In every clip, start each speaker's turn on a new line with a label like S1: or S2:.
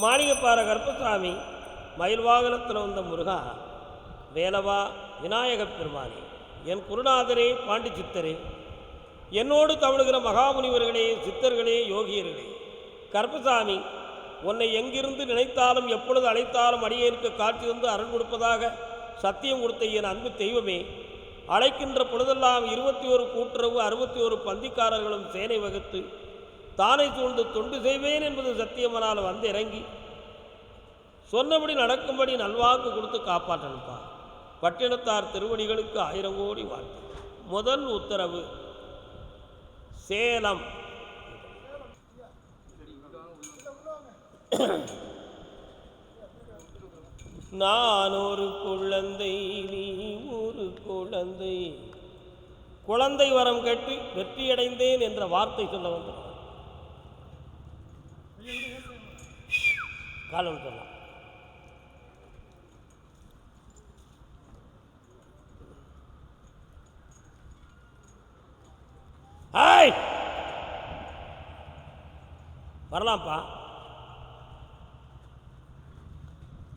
S1: மாணிகப்பாறை கருப்பசாமி மயில் வாகனத்தில் வந்த முருகா, வேலவா விநாயகப் பெருமானே, என் குருநாதரே பாண்டி சித்தரே, என்னோடு தவழுகிற மகாமுனிவர்களே, சித்தர்களே, யோகியர்களே, கருப்பசாமி உன்னை எங்கிருந்து நினைத்தாலும் எப்பொழுது அழைத்தாலும் அடியேற்கு காட்சி வந்து அருள் கொடுப்பதாக சத்தியம் கொடுத்த என் அன்பு தெய்வமே, அழைக்கின்ற பொழுதெல்லாம் 21 கூட்டுறவு 61 பந்திக்காரர்களும் சேனை வகுத்து தானை சூழ்ந்து தொண்டு செய்வேன் என்பது சத்தியமனால் வந்து இறங்கி சொன்னபடி நடக்கும்படி நல்வாக்கு கொடுத்து காப்பாற்றணுப்பா. பட்டினத்தார் திருவடிகளுக்கு 1000 கோடி வாழ்த்து. முதல் உத்தரவு, சேலம். நான் ஒரு குழந்தை, நீ ஒரு குழந்தை, குழந்தை வரம் கேட்டு வெற்றியடைந்தேன் என்ற வார்த்தை சொல்ல வந்த காலம் சொல்லலாம். வரலாம்ப்பா.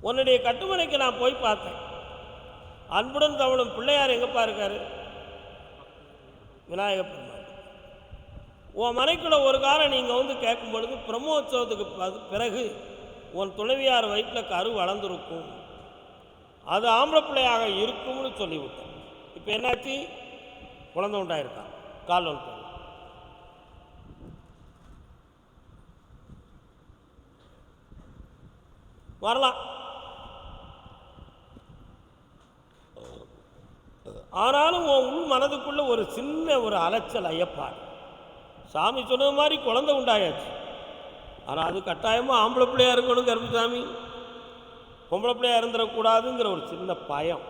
S1: உன்னுடைய கட்டுமனைக்கு நான் போய் பார்த்தேன். அன்புடன் தவழும் பிள்ளையார் எங்கப்பா இருக்காரு? விநாயகப் பெருமாள். உன் மனைக்குள்ள ஒரு காலம் நீங்கள் வந்து கேட்கும் பொழுது பிரம்மோற்சவத்துக்கு பிறகு உன் துணைவியார் வயிற்றில் கரு வளர்ந்துருக்கும், அது ஆம்பளை பிள்ளையாக இருக்கும்னு சொல்லிவிட்டேன். இப்போ என்னாச்சு? குழந்தை உண்டாயிருக்கான். கால் ஒன்று வரலாம். ஆனாலும் உன் உள் மனதுக்குள்ள ஒரு சின்ன ஒரு அலைச்சல், ஐயப்பாடு. சாமி சொன்ன மாதிரி குழந்தை உண்டாயாச்சு. ஆனால் அது கட்டாயமாக ஆம்பளை பிள்ளையாக இருக்கணும் கருப்பசாமி, பொம்பளை பிள்ளையாக இருந்துடக்கூடாதுங்கிற ஒரு சின்ன பயம்.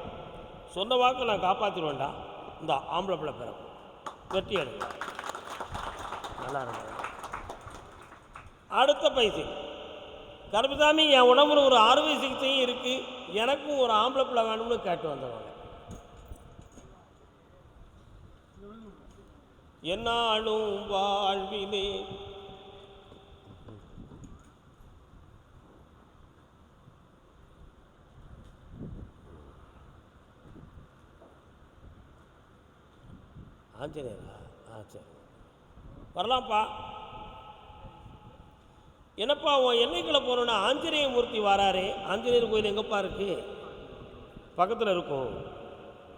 S1: சொன்ன வாக்கு நான் காப்பாற்றிடுவேன்டா. இந்த ஆம்பளை பிள்ளை பிறகு வெற்றி அடைங்க. நல்லா இருக்க. அடுத்த பைசை கருப்பசாமி, என் உடம்புல ஒரு அறுவை சிகிச்சையும் இருக்குது, எனக்கும் ஒரு ஆம்பளை பிள்ளை வேணும்னு கேட்டு வந்தவங்க. என்னாலும் வாழ்வினே ஆஞ்சநேயரா? சரி, வரலாம்ப்பா. என்னப்பா உன் எண்ணெய்க்குள்ளே போனோன்னா ஆஞ்சநேய மூர்த்தி வராரே, ஆஞ்சநேயர் கோயில் எங்கப்பா இருக்கு? பக்கத்தில் இருக்கும்.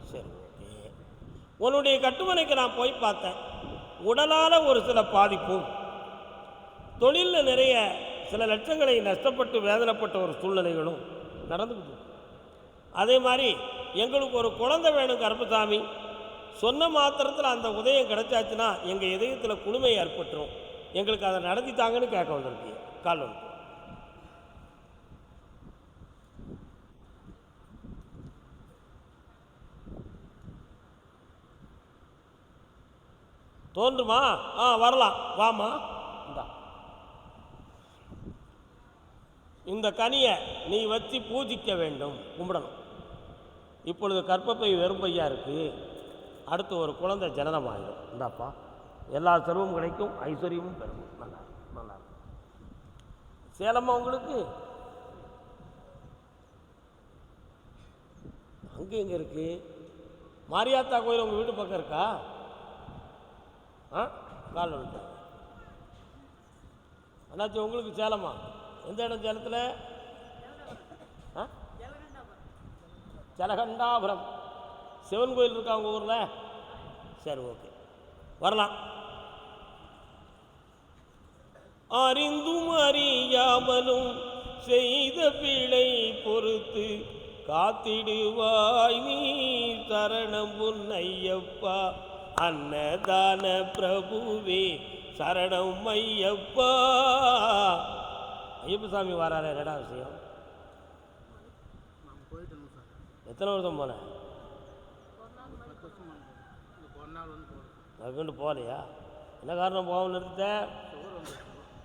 S1: சரி, ஓகே. உன்னுடைய கட்டுமனைக்கு நான் போய் பார்த்தேன். உடலால் ஒரு சில பாதிப்பும், தொழிலில் நிறைய சில லட்சங்களை நஷ்டப்பட்டு வேதனைப்பட்ட ஒரு சூழ்நிலைகளும் நடந்துக்கிட்டு. அதே மாதிரி எங்களுக்கு ஒரு குழந்தை வேணும் கருப்பசாமி. சொன்ன மாத்திரத்தில் அந்த உதயம் கிடைச்சாச்சுன்னா எங்கள் இதயத்தில் குளுமை ஏற்பட்டுரும். எங்களுக்கு அதை நடத்தித்தாங்கன்னு கேட்க வந்திருக்கு. கால் வந்து தோன்றுமா? வரலாம், வாமா. இந்த கனியை நீ வச்சு பூஜிக்க வேண்டும், கும்பிடணும். இப்பொழுது கற்பப்பை வெறும் பையா இருக்குது, அடுத்து ஒரு குழந்தை ஜனனம் ஆகிடும். இந்தாப்பா, எல்லா செல்வமும் கிடைக்கும், ஐஸ்வர்யமும் பெறும். நல்லா நல்லா இருக்கும். சேலம்மா உங்களுக்கு அங்கே எங்கே இருக்குது? மாரியாத்தா கோயில் உங்கள் வீட்டு பக்கம் இருக்கா? கால் வந்துட்டு அண்ணாச்சி, உங்களுக்கு சேலமா? எந்த இடம் சேலத்தில்? ஜலகண்டாபுரம் சிவன் கோயில் இருக்கா உங்கள் ஊரில்? சரி, ஓகே, வரலாம். அறிந்தும் அறியாமலும் செய்த பிழை பொறுத்து காத்திடுவாய் நீ, சரணம் பொன்னையப்பா, அன்னதான பிரபுவே சரணம் ஐயப்பா. ஐயப்பசாமி வராரு, என்னடா விஷயம்? எத்தனை வருஷம் போனேன்? அதுக்கு போகலையா? என்ன காரணம் போக நிறுத்த?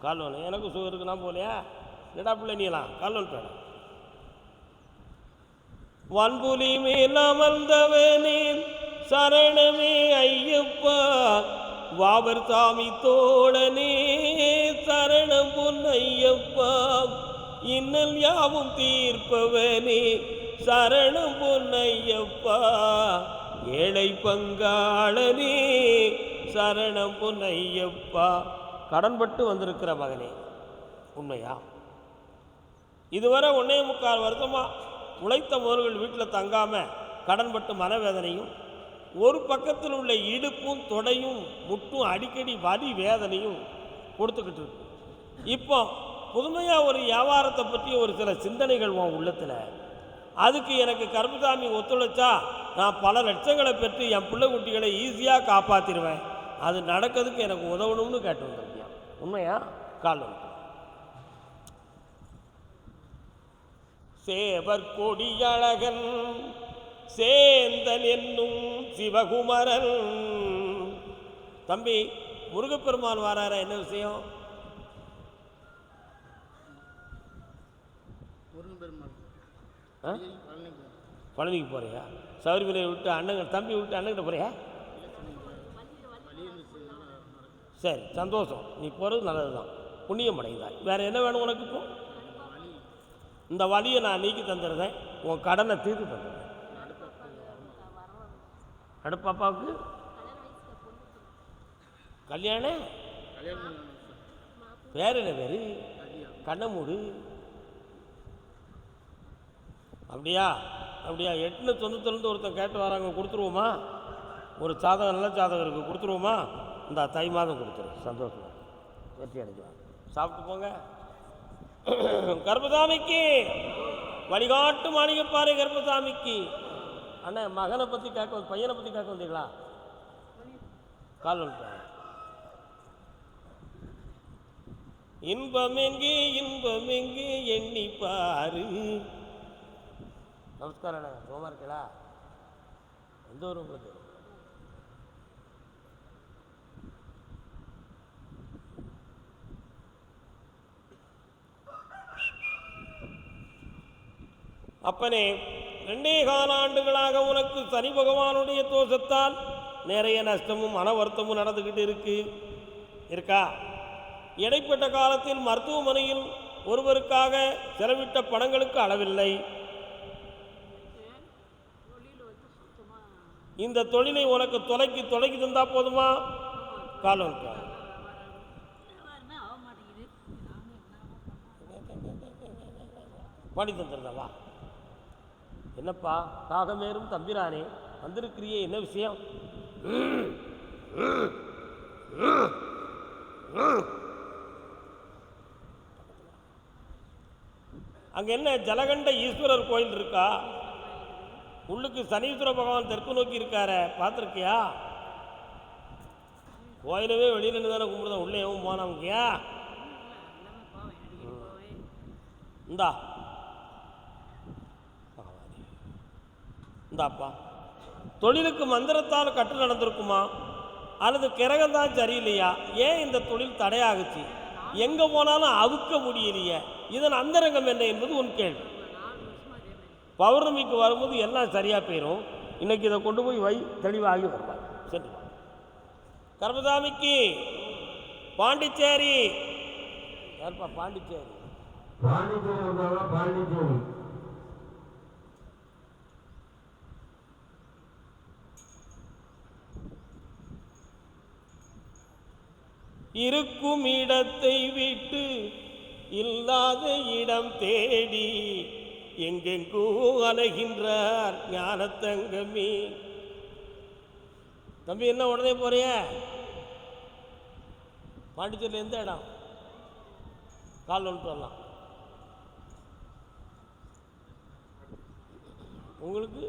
S1: கால் ஒன்று எனக்கும் சுகர் இருக்குன்னா போகலையா? என்னடா பிள்ளை நீலாம் கால் ஒன்று வேணும். வன்புலி மேல் அமர்ந்தவனே சரணமே ஐயப்பா, வாவர் சாமி தோழனே சரணம் பொன்னையப்பா, இன்னல் யாவும் தீர்ப்பவனே சரணம் பொன்னையப்பா, ஏழை பங்காளனே சரணம் பொன்னையப்பா. கடன்பட்டு வந்திருக்கிற மகனே, உண்மையா? இதுவரை 1.25 வருஷமாக உழைத்த முதல்கள் வீட்டில் தங்காமல் கடன்பட்டு மனவேதனையும், ஒரு பக்கத்தில் உள்ள இடுப்பும் தொடையும் முட்டும் அடிக்கடி வலி வேதனையும் கொடுத்துக்கிட்டு இருக்கு. இப்போ புதுமையாக ஒரு வியாபாரத்தை பற்றி ஒரு சில சிந்தனைகள் உன் உள்ளத்தில். அதுக்கு எனக்கு கருப்புசாமி ஒத்துழைச்சா நான் பல லட்சங்களை பெற்று என் பிள்ளை குட்டிகளை ஈஸியாக காப்பாற்றிடுவேன். அது நடக்கிறதுக்கு எனக்கு உதவணும்னு கேட்டு வந்திருக்கியா? உண்மையா? கால் சேவர் கொடியழகன் சேந்தன் என்னும் சிவகுமரன். தம்பி, முருகப்பெருமான் வாரார, என்ன விஷயம்? பழனிக்கு போறியா? சபரிமலையை விட்டு அண்ணங்க தம்பி விட்டு அண்ணங்கிட்ட போறியா? சரி, சந்தோஷம். நீ போகிறது நல்லது தான், புண்ணியம் அடைந்தாய். வேறு என்ன வேணும் உனக்கு? இப்போ இந்த வழியை நான் நீக்கி தந்துடுறேன், உன் கடனை தீர்த்து தந்துடுறேன். அடுப்பாப்பாவுக்கு கல்யாணம் வேறு என்ன பேர்? கண்ணமூடு. அப்படியா? அப்படியா? 892 ஒருத்தன் கேட்டு வராங்க, கொடுத்துருவோமா? ஒரு சாதகம், நல்ல சாதகம் இருக்குது, கொடுத்துருவோமா? இந்த தை மாதம் கொடுத்துரு, சந்தோஷம், வெற்றி அடைக்கலாம். சாப்பிட்டு போங்க. கர்ப்பசாமிக்கு வழிகாட்டு மாளிகைப்பாறை கர்ப்பசாமிக்கு. அண்ணா, மகனை பற்றி கேட்க, பையனை பற்றி கேட்க வந்தீங்களா? கால் வந்துட்டாங்க. இன்பம் எங்கே எண்ணி பாரு. நமஸ்காரம் அண்ணா, சோமா இருக்கலா? எந்த ஊர் உங்களுக்கு? அப்பனே, 2.25 ஆண்டுகளாக உனக்கு சனி பகவானுடைய தோஷத்தால் நிறைய நஷ்டமும் மன வருத்தமும் நடந்துக்கிட்டு இருக்கா? இடைப்பட்ட காலத்தில் மருத்துவமனையில் ஒருவருக்காக செலவிட்ட பணங்களுக்கு அளவில்லை. இந்த தொழிலை உனக்கு தொலைக்கி தந்தா போதுமா? காலம் பாடி தந்துருந்தாவா? என்னப்பா காகமேரும் தம்பிரானே வந்திருக்கிறியே, என்ன விஷயம்? அங்க என்ன ஜலகண்ட ஈஸ்வரர் கோயில் இருக்கா? உள்ளுக்கு சனீஸ்வர பகவான் தெற்கு நோக்கி இருக்கார, பார்த்துருக்கியா? கோயிலவே வெளியில இருந்து தானே கும்பிடுதான், உள்ளே எவும் போனவங்கயா? இந்தா இந்தாப்பா, தொழிலுக்கு மந்திரத்தால் கட்டு நடந்திருக்குமா அல்லது கிரகம்தான் சரியில்லையா? ஏன் இந்த தொழில் தடையாகுச்சு? எங்கே போனாலும் அவுக்க முடியலையே, இதன் அந்தரங்கம் என்ன என்பது உன் கேள்வி. பௌர்ணமிக்கு வரும்போது எல்லாம் சரியாக போயிடும். இன்னைக்கு இதை கொண்டு போய் வை, தெளிவாகி வருவார். சரி, கர்மசாமிக்கு பாண்டிச்சேரி. யாருப்பா பாண்டிச்சேரி? பாண்டிச்சேரி இருக்கும் இடத்தை விட்டு இல்லாத இடம் தேடி எங்கெங்கோ அலைகின்றார் ஞானத்தங்கமே. தம்பி, என்ன உடனே போறிய? பாண்டிச்சேரியில் எந்த இடம்? கால் வந்துட்டு வரலாம். உங்களுக்கு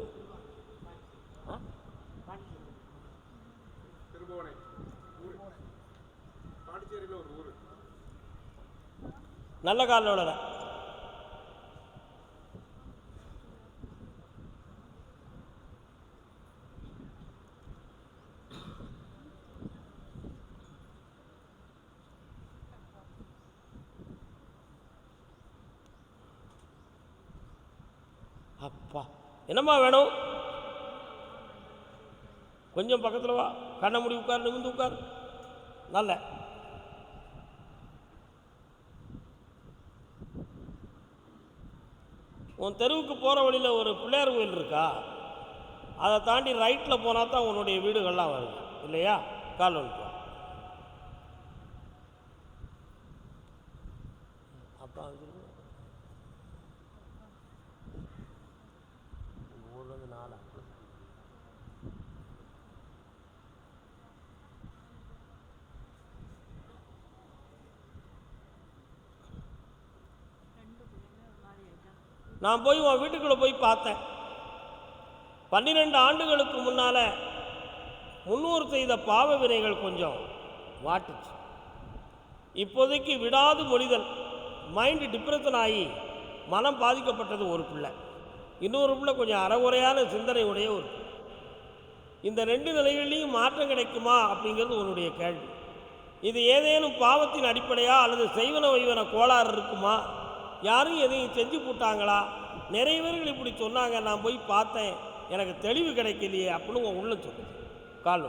S1: நல்ல காலோட அப்பா, என்னம்மா வேணும்? கொஞ்சம் பக்கத்தில் வா, கண்ணை மூடி உட்கார், நிமிந்து உட்கார். நல்ல உன் தெருவுக்கு போகிற வழியில் ஒரு பிள்ளையார் கோயில் இருக்கா, அதை தாண்டி ரைட்டில் போனால் தான் உன்னுடைய வீடுகள்லாம் வருது இல்லையா? கால் வந்துட்டு அப்பா ஊர்லேருந்து 4 நான் போய் உன் வீட்டுக்குள்ளே போய் பார்த்தேன். 12 ஆண்டுகளுக்கு முன்னால் முன்னோர் செய்த பாவ வினைகள் கொஞ்சம் வாட்டுச்சு. இப்போதைக்கு விடாது மொழிதல், மைண்டு டிப்ரெஷன் ஆகி மனம் பாதிக்கப்பட்டது ஒரு பிள்ளை, இன்னொரு பிள்ளை கொஞ்சம் அறகுறையான சிந்தனை உடைய ஒரு பிள்ளை. இந்த 2 நிலைகள்லையும் மாற்றம் கிடைக்குமா அப்படிங்கிறது உன்னுடைய கேள்வி. இது ஏதேனும் பாவத்தின் அடிப்படையா அல்லது செய்வன வைவன கோளாறு இருக்குமா, யாரும் எதையும் செஞ்சு போட்டாங்களா? நிறைய பேர்கள் இப்படி சொன்னாங்க, நான் போய் பார்த்தேன், எனக்கு தெளிவு கிடைக்கலையே அப்படின்னு உன் உள்ள சொல்லுது. கால்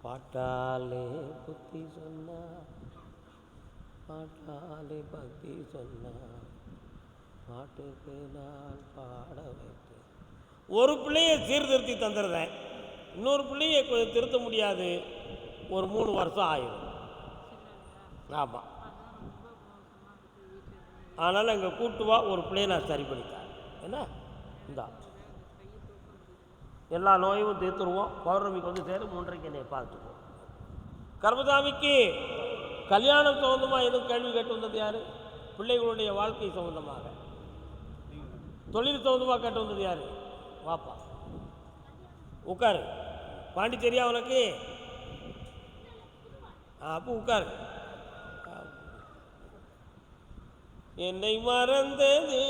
S1: பாட்டாலே புத்தி சொன்னா, பாட்டாலே பக்தி சொன்னா, பாட்டுக்கு நான் பாட வைத்தேன். ஒரு பிள்ளையை சீர்திருத்தி தந்துடுறேன், இன்னொரு பிள்ளையை கொஞ்சம் திருத்த முடியாது, ஒரு 3 வருஷம் ஆயிடும். ஆமாம், அதனால் அங்கே கூட்டு வா, ஒரு பிள்ளையை நான் சரி பண்ணித்தேன். என்ன இந்தா எல்லா நோயும் தீர்த்துருவோம். பௌர்ணமிக்கு வந்து சேரும், 3:30 என்னை பார்த்துக்குவோம். கர்மசாமிக்கு கல்யாணம் சம்பந்தமாக எதுவும் கேள்வி கேட்டு வந்தது யார்? பிள்ளைகளுடைய வாழ்க்கை சம்பந்தமாக, தொழில் சம்பந்தமாக கேட்டு வந்தது யார்? வாப்பா உட்காரு. பாண்டிச்சேரியா உனக்கு? அப்போ உட்காரு. என்னை மறந்தது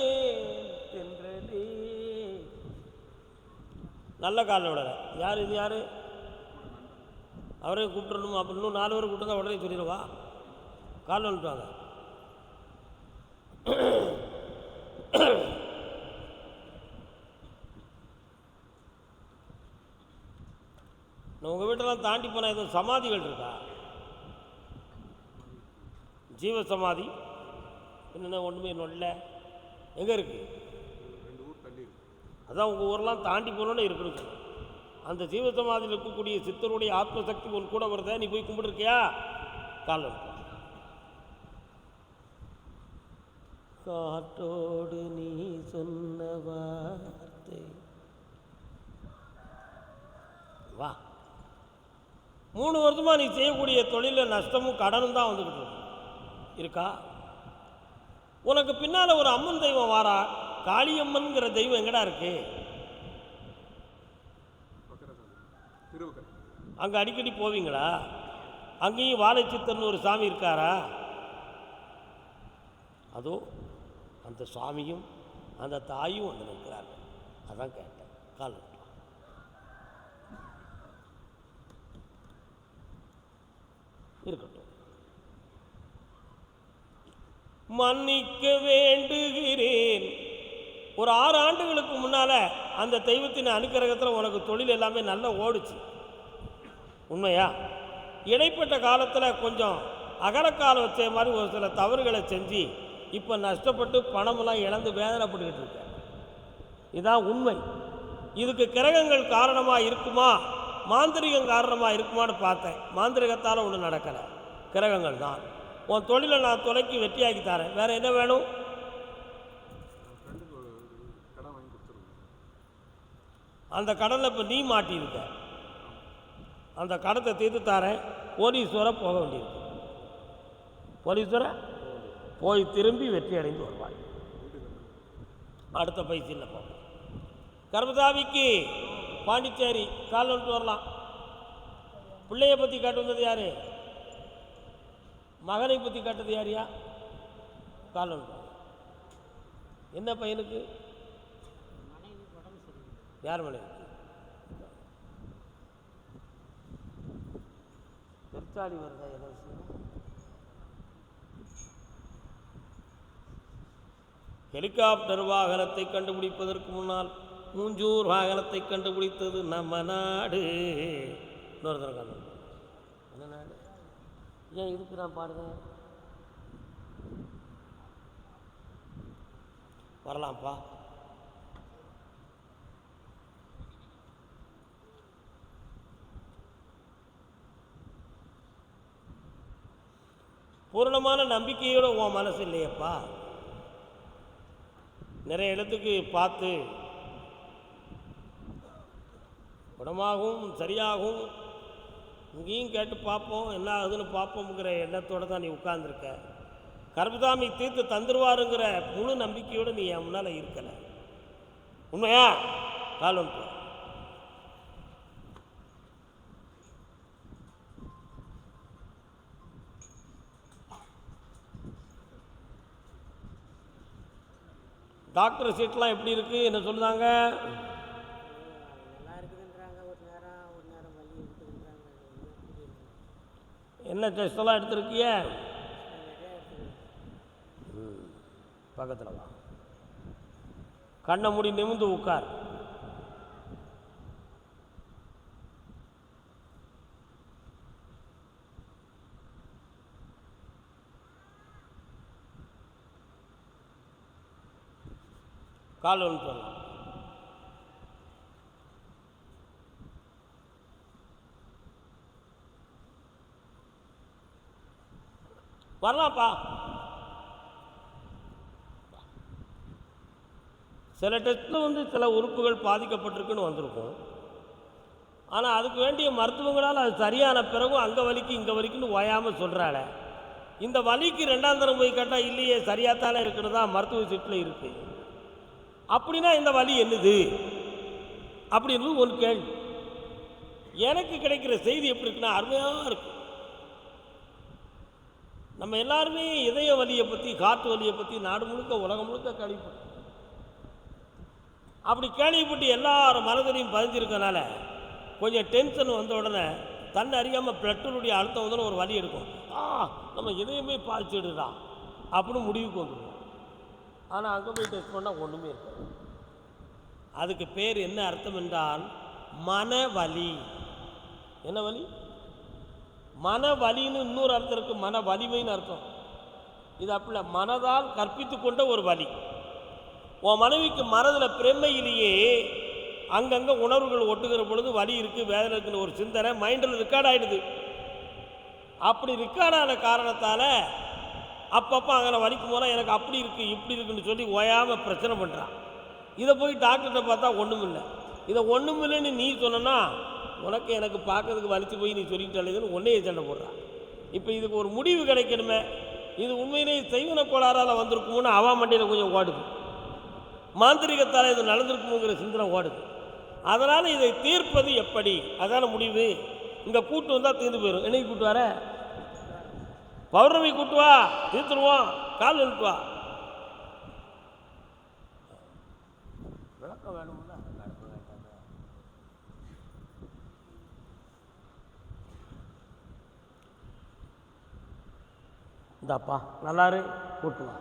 S1: என்றது நல்ல காலில் விடலை. யார் இது? யார்? அவரே கூப்பிட்டுருணுமா? அப்போ இன்னும் 4 பேர் கூப்பிட்டு தான் உடனே சொல்லிடுவா. காலில் வந்துட்டுவாங்க. உங்கள் வீட்டெல்லாம் தாண்டி போனால் எதுவும் சமாதிகள் இருக்கா? ஜீவ சமாதி என்னென்ன ஒன்றுமே இல்லை. எங்கே இருக்குது? அதான் உங்கள் ஊரெலாம் தாண்டி போனோன்னு இருக்கணும். அந்த ஜீவ சமாதியில் இருக்கக்கூடிய சித்தருடைய ஆத்மசக்தி உன் கூட வருதா? நீ போய் கும்பிட்டுருக்கியா? காலம் காற்றோடு நீ சொன்ன வார்த்தை வா. 3 வருஷமாக நீ செய்யக்கூடிய தொழிலில் நஷ்டமும் கடனும் தான் வந்துக்கிட்டு இருக்கா? உனக்கு பின்னால் ஒரு அம்மன் தெய்வம் வாரா, காளியம்மன்கிற தெய்வம் எங்கடா இருக்கு? அங்கே அடிக்கடி போவீங்களா? அங்கேயும் வாழைச்சித்தன் ஒரு சாமி இருக்காரா? அதோ அந்த சுவாமியும் அந்த தாயும் வந்து நிற்கிறார்கள். அதான் கேட்டேன். கால் இருக்கட்டும். மன்னிக்க வேண்டுகிறேன். ஒரு 6 ஆண்டுகளுக்கு முன்னால் அந்த தெய்வத்தின் அனுக்கிரகத்தில் உனக்கு தொழில் எல்லாமே நல்லா ஓடுச்சு, உண்மையா? இடைப்பட்ட காலத்தில் கொஞ்சம் அகலக்காலம் வச்ச மாதிரி ஒரு சில தவறுகளை செஞ்சு இப்போ நஷ்டப்பட்டு பணமெல்லாம் இழந்து வேதனைப்பட்டுக்கிட்டு இருக்க. இதுதான் உண்மை. இதுக்கு கிரகங்கள் காரணமாக இருக்குமா, மாந்திரிகம் காரணமாக இருக்குமான்னு பார்த்தேன். மாந்திரிகத்தால் ஒன்றும் நடக்கலை, கிரகங்கள் தான். உன் தொழிலை நான் தொலைக்கி வெற்றியாக்கி தரேன். வேறு என்ன வேணும்? அந்த கடனில் இப்போ நீ மாட்டியிருக்க, அந்த கடத்தை தீர்த்து தரேன். போலீஸ்வரை போக வேண்டியிருக்கு. போலீஸ்வரை போய் திரும்பி வெற்றி அடைந்து வருவாய். அடுத்த பைசியில் போக. கர்மசாமிக்கு பாண்டிச்சேரி கால் வந்துட்டு வரலாம். பிள்ளையை பற்றி காட்டு வந்தது யார்? மகனை பற்றி காட்டுறது யாரியா? கால் வந்துட்டு. என்ன பையனுக்கு? யார் மனைவி? பெருச்சாளி வருதா? என்ன விஷயம்? ஹெலிகாப்டர் வாகனத்தை கண்டுபிடிப்பதற்கு முன்னால் மூஞ்சூர் வாகனத்தை கண்டுபிடித்தது நம்ம நாடு. இன்னொரு தரம் காரணம் என்ன நாடு? ஏன் இதுக்கு நான் பாடுறேன்? வரலாம்ப்பா. பூரணமான நம்பிக்கையோட உன் மனசு இல்லையப்பா. நிறைய இடத்துக்கு பார்த்து குணமாகவும் சரியாகவும் இங்கேயும் கேட்டு பார்ப்போம், என்ன ஆகுதுன்னு பார்ப்போங்கிற எண்ணத்தோடு தான் நீ உட்கார்ந்துருக்க. கர்மசாமி தீர்த்து தந்துருவாருங்கிற முழு நம்பிக்கையோடு நீ என் முன்னால் இருக்கலை. உண்மையா? கால் ஒன்று. டாக்டர் சீட்லாம் எப்படி இருக்குது? என்ன சொல்லுதாங்க? என்ன டெஸ்டெல்லாம் எடுத்துருக்கிய? பக்கத்தில் வா. கண்ணை மூடி நிமிர்ந்து உட்கார். கால் ஒன்று சொல்லலாம். வரலாம்ப்பா. சில டெஸ்ட்டில் சில உறுப்புகள் பாதிக்கப்பட்டிருக்குன்னு வந்திருக்கும். ஆனால் அதுக்கு வேண்டிய மருத்துவங்களால் அது சரியான பிறகும் அங்கே வலிக்கு இங்கே வலிக்குன்னு ஓயாமல் சொல்கிறாள். இந்த வலிக்கு ரெண்டாம் தரம் போய் கேட்டால் இல்லையே சரியாத்தானே இருக்குன்னு தான் மருத்துவ சீட்டில் இருக்குது. அப்படின்னா இந்த வலி என்னது அப்படின்னு ஒரு கேள்வி. எனக்கு கிடைக்கிற செய்தி எப்படி இருக்குன்னா அருமையாக இருக்கு. நம்ம எல்லாருமே இதய வலியை பற்றி, காற்று வலியை பற்றி நாடு முழுக்க உலகம் முழுக்க கேள்விப்பட்டோம். அப்படி கேள்விப்பட்டு எல்லாரும் மனதிலையும் பதிஞ்சிருக்கனால கொஞ்சம் டென்ஷன் வந்த உடனே தன்னை அறியாமல் பிளட்டுடைய அழுத்தம் வந்து ஒரு வலி எடுக்கும். நம்ம இதயமே பாதிச்சுடுதான் அப்படின்னு முடிவுக்கு வந்துடுவோம். ஆனால் அங்கே போய் டெஸ்ட் பண்ணால் ஒன்றுமே இருக்காது. அதுக்கு பேர் என்ன அர்த்தம் என்றால் மனவலி. என்ன வலி? மனவலின்னு இன்னொரு அர்த்தம் இருக்குது, மன வலிமைன்னு அர்த்தம். இது அப்படி மனதால் கற்பித்து கொண்ட ஒரு வலி. உன் மனைவிக்கு மனதில் பிரமையிலேயே அங்கங்கே உணர்வுகள் ஒட்டுகிற பொழுது வலி இருக்குது, வேதனை இருக்குன்னு ஒரு சிந்தனை மைண்டில் ரெக்கார்ட் ஆகிடுது. அப்படி ரெக்கார்டான காரணத்தால் அப்பப்போ அங்கே வலிக்கும் போனால் எனக்கு அப்படி இருக்குது இப்படி இருக்குன்னு சொல்லி ஓயாமல் பிரச்சனை பண்ணுறான். இதை போய் டாக்டர்கிட்ட பார்த்தா ஒன்றும் இல்லை. இதை ஒன்றும் இல்லைன்னு நீ சொன்னா உனக்கு எனக்கு பார்க்கறதுக்கு வலிச்சு போய் நீ சொல்லிட்டாலேன்னு ஒன்றையே சண்டை போடுறான். இப்போ இதுக்கு ஒரு முடிவு கிடைக்கணுமே. இது உண்மையிலே செய்வன கோளாறால் வந்திருக்குமோன்னு அவா மண்டையில் கொஞ்சம் ஓடுது. மாந்திரிகத்தால் இது நடந்திருக்குமோங்கிற சிந்தனை ஓடுது. அதனால் இதை தீர்ப்பது எப்படி? அதான முடிவு. இங்கே கூட்டு வந்தால் தீர்ந்து போயிடும். என்னைக்கு கூட்டு வர? பௌர்ணமி கூட்டு வா, தீர்த்துருவோம். கால் நிறுத்து வா. விளக்கம் வேணும்ல. இந்தாப்பா நல்லாரு, கூட்டு வா.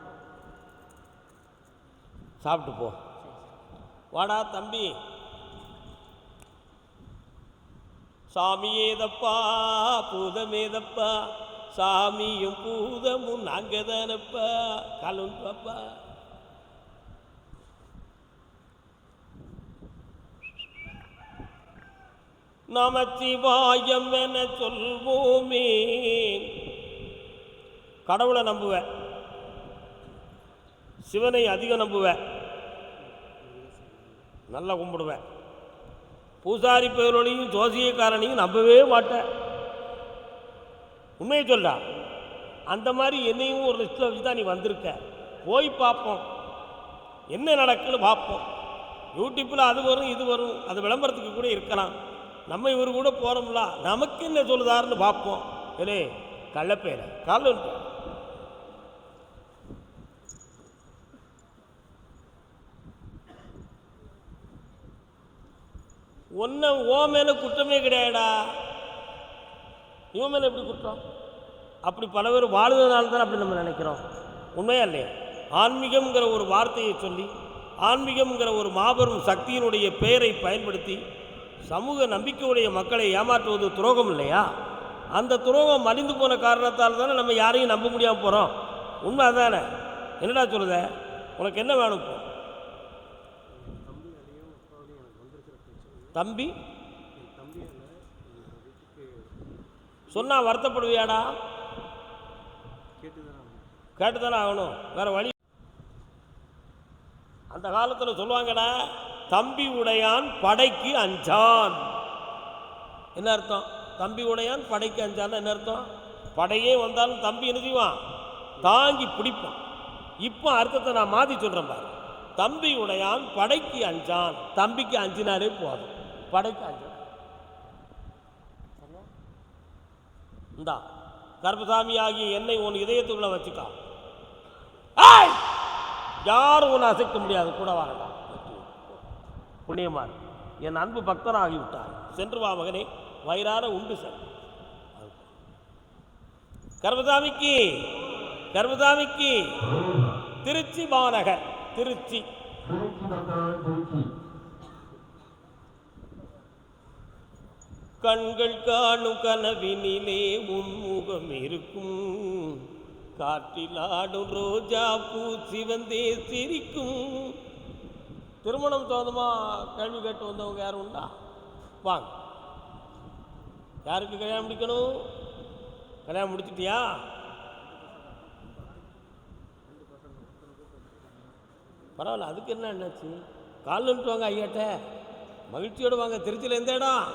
S1: சாப்பிட்டு போ. வாடா தம்பி. சாமியேதப்பா பூதமேதப்பா, சாமியும் பூதமும் நாங்க தானப்பா. காலம் பாப்பா. நமச்சிவாயம் என சொல்வோமே. கடவுளை நம்புவேன், சிவனை அதிகம் நம்புவேன், நல்லா கும்பிடுவேன். பூசாரி பேரோடையும் ஜோசியக்காரனையும் நம்பவே மாட்டேன். உண்மையை சொல்றா. அந்த மாதிரி என்னையும் ஒரு லிஸ்ட்டில் வச்சு தான் நீ வந்திருக்க. போய் பார்ப்போம் என்ன நடக்குன்னு பார்ப்போம். யூடியூப்பில் அது வரும் இது வரும், அது விளம்பரத்துக்கு கூட இருக்கலாம். நம்ம இவர் கூட போகிறோம்ல, நமக்கு என்ன சொல்லுதாருன்னு பார்ப்போம். ஏலே கள்ளப்பேர கால் ஒன்றை ஓ மேலே குற்றமே கிடையாடா. இவன் மேலே எப்படி குற்றம்? அப்படி பல பேர் வாழ்வதனால தான் அப்படி நம்ம நினைக்கிறோம். உண்மையா இல்லையா? ஆன்மீகம்ங்கிற ஒரு வார்த்தையை சொல்லி, ஆன்மீகம்ங்கிற ஒரு மாபெரும் சக்தியினுடைய பெயரை பயன்படுத்தி சமூக நம்பிக்கையுடைய மக்களை ஏமாற்றுவது துரோகம் இல்லையா? அந்த துரோகம் மலிந்து போன காரணத்தால் தானே நம்ம யாரையும் நம்ப முடியாமல் போகிறோம். உண்மை அதானே? என்னடா சொல்லுத? உனக்கு என்ன வேணும் இப்போ? தம்பி சொன்னா வருத்தப்படுவியாடா? கேட்டுதானே ஆகணும், வேற வழி. அந்த காலத்தில் சொல்லுவாங்கடா, தம்பி உடையான் படைக்கு அஞ்சான். என்ன அர்த்தம்? தம்பி உடையான் படைக்கு அஞ்சான் என்ன அர்த்தம்? படையே வந்தாலும் தம்பி என்ன செய்வான்? தாங்கி பிடிப்பான். இப்போ அர்த்தத்தை நான் மாற்றி சொல்கிறேன் பாரு. தம்பி உடையான் படைக்கு அஞ்சான். தம்பிக்கு அஞ்சினாலே போதும், படைக்கு அஞ்சான். இந்தா கர்ப்பசாமி ஆகிய என்னை உன் இதயத்துக்குள்ள வச்சுக்கா. யாரும் உன்னை அசைக்க முடியாது. கூட வாங்கடா புண்ணியமார், என் அன்பு பக்தன் ஆகிவிட்டார். சென்று வா மகனே, வயிறார உண்டு சார். கர்ப்பசாமிக்கு கர்ப்பசாமிக்கு திருச்சி மாநகர், திருச்சி. கண்கள் காணும் கனவினிலே உன்முகம் இருக்கும், காற்றில் ஆடும் ரோஜா பூ சிவந்தே சிரிக்கும். திருமணம் தோதுமா கேள்வி கேட்டு வந்தவங்க யாரும் உண்டா? வாங்க. யாருக்கு கல்யாணம் முடிக்கணும்? கல்யாணம் முடிச்சிட்டியா? பரவாயில்ல, அதுக்கு என்ன என்னாச்சு? கால் நின்று வாங்க ஐயாட்ட, மகிழ்ச்சியோடு வாங்க. திருச்சியில் எந்த இடம்?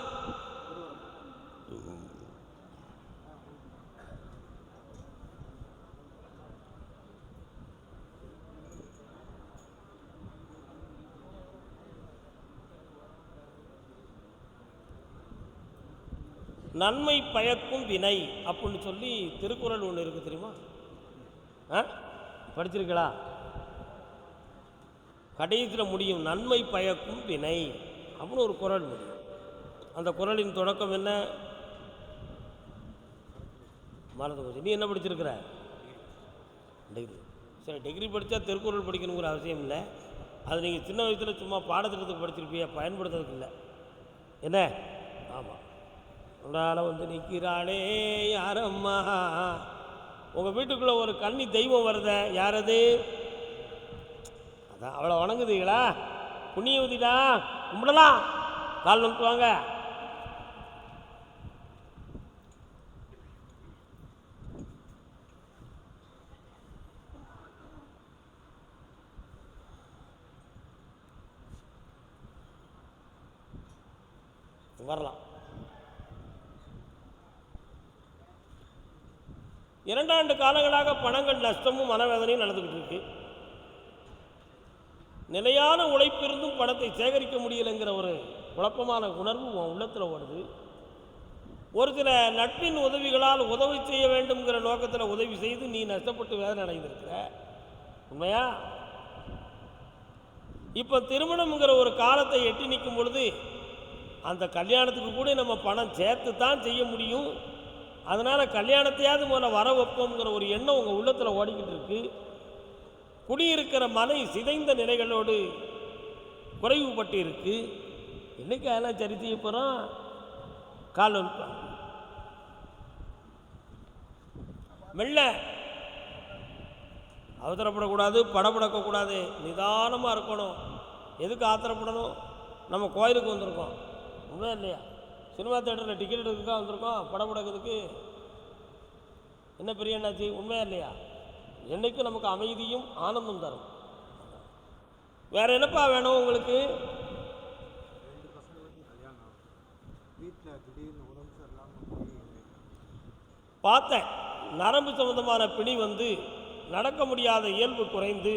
S1: நன்மை பயக்கும் வினை அப்படின்னு சொல்லி திருக்குறள் ஒன்று இருக்குது, தெரியுமா? படிச்சிருக்கா? கடைசியில் முடியும், நன்மை பயக்கும் வினை அப்படின்னு ஒரு குறள் முடியும். அந்த குறளின் தொடக்கம் என்ன? மறந்து போச்சு. நீ என்ன படிச்சிருக்கிற? டிகிரி. சரி, டிகிரி படித்தா திருக்குறள் படிக்கணுங்கிற அவசியம் இல்லை. அது நீங்கள் சின்ன வயசில் சும்மா பாடத்திட்டத்துக்கு படிச்சிருப்பிய, பயன்படுத்துறதுக்கு இல்லை. என்ன? ஆமாம். உண்டால வந்து நிற்கிறாளே யாரம்மா, உங்கள் வீட்டுக்குள்ளே ஒரு கன்னி தெய்வம் வருத, யாரது? அதான் அவளை வணங்குதுங்களா? புண்ணியவதிடா, கும்பிடலாம். கால் நிறுத்துவாங்க. வரலாம். 2 ஆண்டு காலங்களாக பணங்கள் நஷ்டமும் மனவேதனையும் நடந்துக்கிட்டு இருக்கு. நிலையான உழைப்பிருந்தும் பணத்தை சேகரிக்க முடியலைங்கிற ஒரு குழப்பமான உணர்வு உன் உள்ளத்தில் ஓடுது. ஒரு சில நட்பின் உதவிகளால் உதவி செய்ய வேண்டும்ங்கிற நோக்கத்தில் உதவி செய்து நீ நஷ்டப்பட்டு வேதனை அடைந்திருக்கிற. உண்மையா? இப்போ திருமணம்ங்கிற ஒரு காலத்தை எட்டி நிற்கும் பொழுது அந்த கல்யாணத்துக்கு கூட நம்ம பணம் சேர்த்து தான் செய்ய முடியும். அதனால் கல்யாணத்தையாவது முதல்ல வர வைப்போங்கிற ஒரு எண்ணம் உங்கள் உள்ளத்தில் ஓடிக்கிட்டு இருக்கு. குடியிருக்கிற மனை சிதைந்த நிலைகளோடு குறைவுபட்டு இருக்கு. என்னைக்கு அதெல்லாம் சரி செய்ய போகிறோம்? கால் மெல்ல அவசரப்படக்கூடாது, படப்படக்கூடாது, நிதானமாக இருக்கணும். எதுக்கு ஆத்திரப்படணும்? நம்ம கோயிலுக்கு வந்திருக்கோம், உண்மையா இல்லையா? சினிமா தேட்டரில் டிக்கெட் எடுக்க வந்திருக்கோம், படம் படக்கிறதுக்கு. என்ன பெரிய என்னாச்சு? உண்மையா இல்லையா? என்றைக்கும் நமக்கு அமைதியும் ஆனந்தம் தரும். வேறு என்னப்பா வேணும் உங்களுக்கு? பார்த்தேன், நரம்பு சம்பந்தமான பிணி வந்து நடக்க முடியாத இயல்பு குறைந்து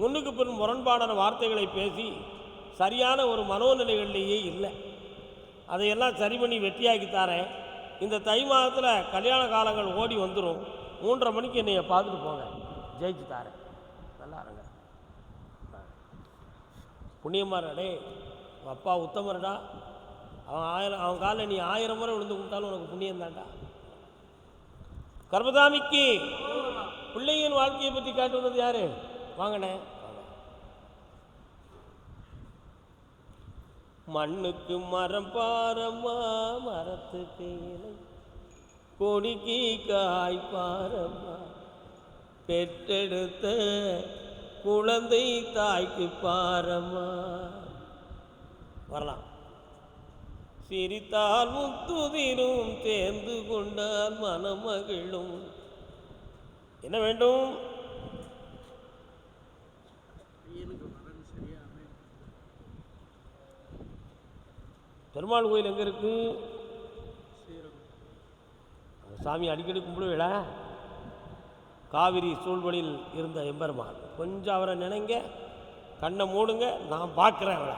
S1: முன்னுக்கு பின் முரண்பாடான வார்த்தைகளை பேசி சரியான ஒரு மனோநிலைகளிலேயே இல்லை. அதையெல்லாம் சரி பண்ணி வெற்றியாக்கி தாரேன். இந்த தை மாதத்தில் கல்யாண காலங்கள் ஓடி வந்துடும். 3:30 மணிக்கு என்னைய பார்த்துட்டு போங்க, ஜெயிச்சு தாரேன். நல்லா இருங்க. புண்ணியமாரடே, உங்கள் அப்பா உத்தமரடா. அவன் காலில் நீ 1000 முறை விழுந்து கொடுத்தாலும் உனக்கு புண்ணியம் தான்டா. கர்ப்பசாமிக்கு பிள்ளையின் வாழ்க்கையை பற்றி காட்டு வந்தது யாரு? வாங்கண்ணே. மண்ணுக்கு மரம் பாரம்மா, மரத்துக்கு இலை. கொடிக்கு காய் பாரம்மா, பெற்றெடுத்த குழந்தை தாய்க்கு பாரம்மா. வரலாம். சிரித்தால் முத்துதிரும், தேர்ந்து கொண்டால் மனமகிழும். என்ன வேண்டும்? பெருமாள் கோயில் எங்கே இருக்கு? சாமி அடிக்கடி கும்பிடுவீடா? காவிரி சூழ்வழியில் இருந்த எம்பெருமான். கொஞ்சம் அவரை நினைங்க, கண்ணை மூடுங்க, நான் பார்க்குறேன் அவளை.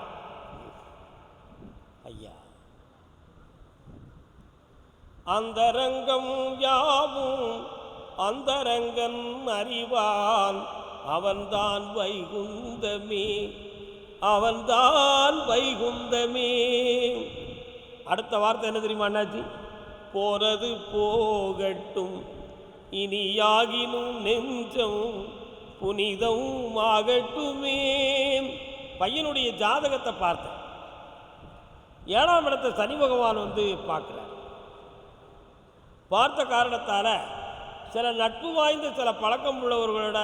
S1: ஐயா, அந்தரங்கம் யாவும் அந்தரங்கன் அறிவான், அவன்தான் வைகுந்தமே, அவன்தான் வைகுந்தமே. அடுத்த வார்த்தை என்ன தெரியுமா அண்ணாச்சி? போறது போகட்டும், இனியாகினும் நெஞ்சம் புனிதம் ஆகட்டுமே. பையனுடைய ஜாதகத்தை பார்த்தேன். 7ஆம் இடத்தை சனி பகவான் பார்க்குறார். பார்த்த காரணத்தால் சில நட்பு வாய்ந்த சில பழக்கம் உள்ளவர்களோட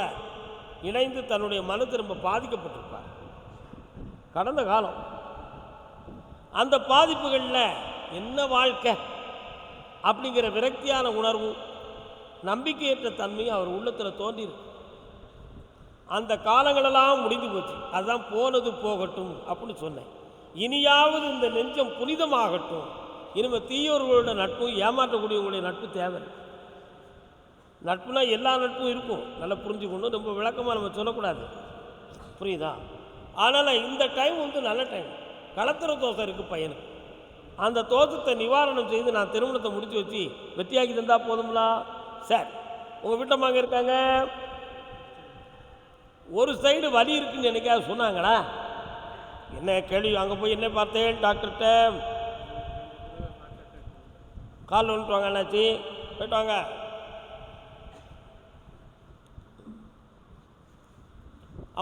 S1: இணைந்து தன்னுடைய மனு திரும்ப பாதிக்கப்பட்டிருப்பார் கடந்த காலம். அந்த பாதிப்புகளில் என்ன வாழ்க்கை அப்படிங்கிற விரக்தியான உணர்வும் நம்பிக்கையற்ற தன்மையும் அவர் உள்ளத்தில் தோன்றியிருக்கு. அந்த காலங்களெல்லாம் முடிந்து போச்சு. அதுதான் போனது போகட்டும் அப்படின்னு சொன்னேன். இனியாவது இந்த நெஞ்சம் புனிதமாகட்டும். இனிமேல் தீயோர்களோட நட்பும் ஏமாற்றக்கூடியவங்களுடைய நட்பு தேவை. நட்புனா எல்லா நட்பும் இருக்கும், நல்லா புரிஞ்சுக்கணும். ரொம்ப விளக்கமாக நம்ம சொல்லக்கூடாது, புரியுதா? அதனால் இந்த டைம் நல்ல டைம். கலத்திர தோசை இருக்குது பையனுக்கு. அந்த தோஷத்தை நிவாரணம் செய்து நான் திருமணத்தை முடித்து வச்சு வெற்றியாக்கி தந்தால் போதுங்களா? சார், உங்கள் வீட்டம்மாங்க இருக்காங்க, ஒரு சைடு வலி இருக்குன்னு என்னைக்காவது சொன்னாங்களா? என்ன கேள்வி? அங்கே போய் என்ன பார்த்தேன் டாக்டர்கிட்ட, கால் வந்துட்டு வாங்க அண்ணாச்சி, போயிட்டு வாங்க.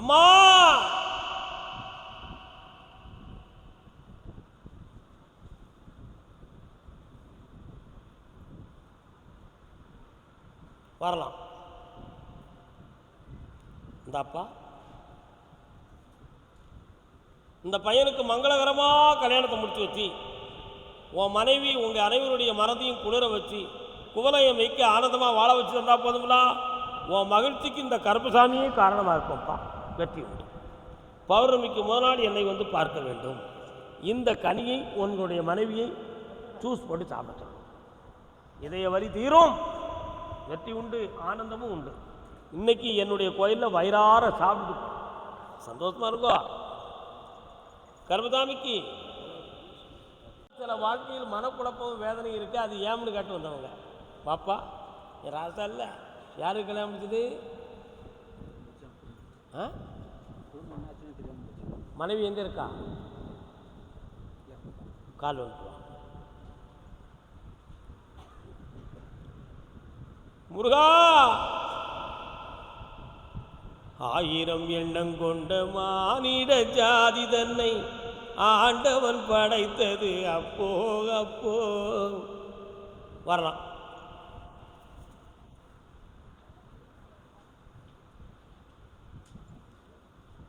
S1: அம்மா வரலாம். இந்த அப்பா இந்த பையனுக்கு மங்களகரமாக கல்யாணத்தை முடிச்சு வச்சு, உன் மனைவி உங்கள் அனைவருடைய மனதையும் குளிர வச்சு குவலயம் வைக்க ஆனந்தமாக வாழ வச்சு தந்தா போதுங்களா? உன் மகிழ்ச்சிக்கு இந்த கருப்பசாமியே காரணமாக இருக்கும்ப்பா. வெற்றி உண்டு. பௌர்ணமிக்கு முதல் நாள் என்னை பார்க்க வேண்டும். இந்த கனியை உங்களுடைய மனைவியை சூஸ் பண்ணி சாப்பிடணும். இதய வரி தீரும், வெற்றி உண்டு, ஆனந்தமும் உண்டு. இன்னைக்கு என்னுடைய கோயிலில் வயிறார சாப்பிட்டு சந்தோஷமா இருக்கும். கர்மதாமிக்கு சில வாழ்க்கையில் மனக்குழப்பமும் வேதனை இருக்கு. அது ஏம்னு கேட்டு வந்தவங்க, பாப்பா என் ராசா இல்லை, யாருக்கு கல்யாணம் முடிச்சது? மனைவி எங்க இருக்கா? கால் வந்துட்டு முருகா. 1000 எண்ணம் கொண்ட மானிட ஜாதி தன்னை ஆண்டவன் படைத்தது அப்போ அப்போ. வரலாம்.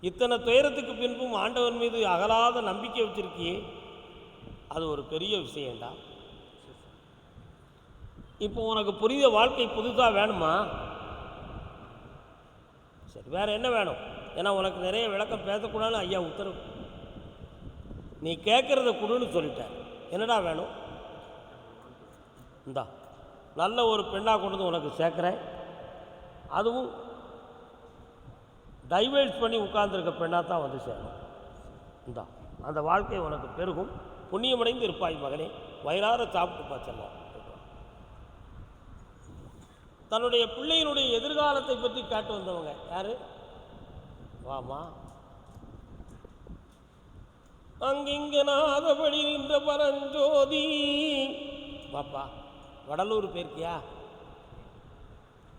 S1: இத்தனை துயரத்துக்கு பின்பும் ஆண்டவன் மீது அகலாத நம்பிக்கை வச்சிருக்கியே, அது ஒரு பெரிய விஷயம்டா. இப்போ உனக்கு புரிந்த வாழ்க்கை புதுசாக வேணுமா? சரி, வேற என்ன வேணும்? ஏன்னா உனக்கு நிறைய விளக்கம் பேசக்கூடாதுன்னு ஐயா உத்தரவு. நீ கேட்குறத கொடுன்னு சொல்லிட்டேன். என்னடா வேணும்? இந்தா நல்ல ஒரு பெண்ணாக கொண்டு வந்து உனக்கு சேர்க்குறேன். அதுவும் டைவர்ஸ் பண்ணி உட்கார்ந்துருக்க பெண்ணாக தான் சேரணும். இந்தா அந்த வாழ்க்கை உனக்கு பெருகும். புண்ணியமடைந்து இருப்பாய் மகனே. வயிறார சாப்பிட்டு பாச்சலாம். தன்னுடைய பிள்ளையினுடைய எதிர்காலத்தை பற்றி காட்டு வந்தவங்க யாரு? வாமா. அங்கிங்க நாதபடி நின்ற பரஞ்சோதி. பாப்பா, வடலூர் போயிருக்கியா?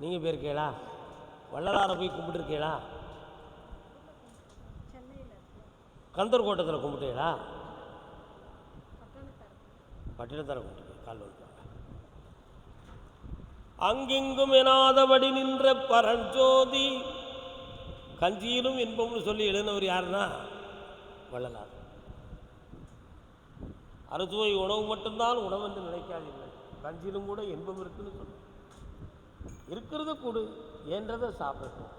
S1: நீங்கள் போயிருக்கீங்களா? வள்ளலாரை போய் கும்பிட்டுருக்கீங்களா? கந்தர் கோட்டத்தில் கும்பிட்டீங்களா? பட்டினத்தார கும்பிட்டு கால் வந்துட்டாங்க. அங்கெங்கும் எனாதபடி நின்ற பரஞ்சோதி. கஞ்சியிலும் இன்பம்னு சொல்லி எழுதினவர் யாருன்னா வள்ளலார். அறுசுவை உணவு மட்டும்தான் உணவு என்று நினைக்காதீர்கள், கஞ்சியிலும் கூட இன்பம் இருக்குன்னு சொல்ல. இருக்கிறத கொடு, ஏன்றதை சாப்பிடட்டும்.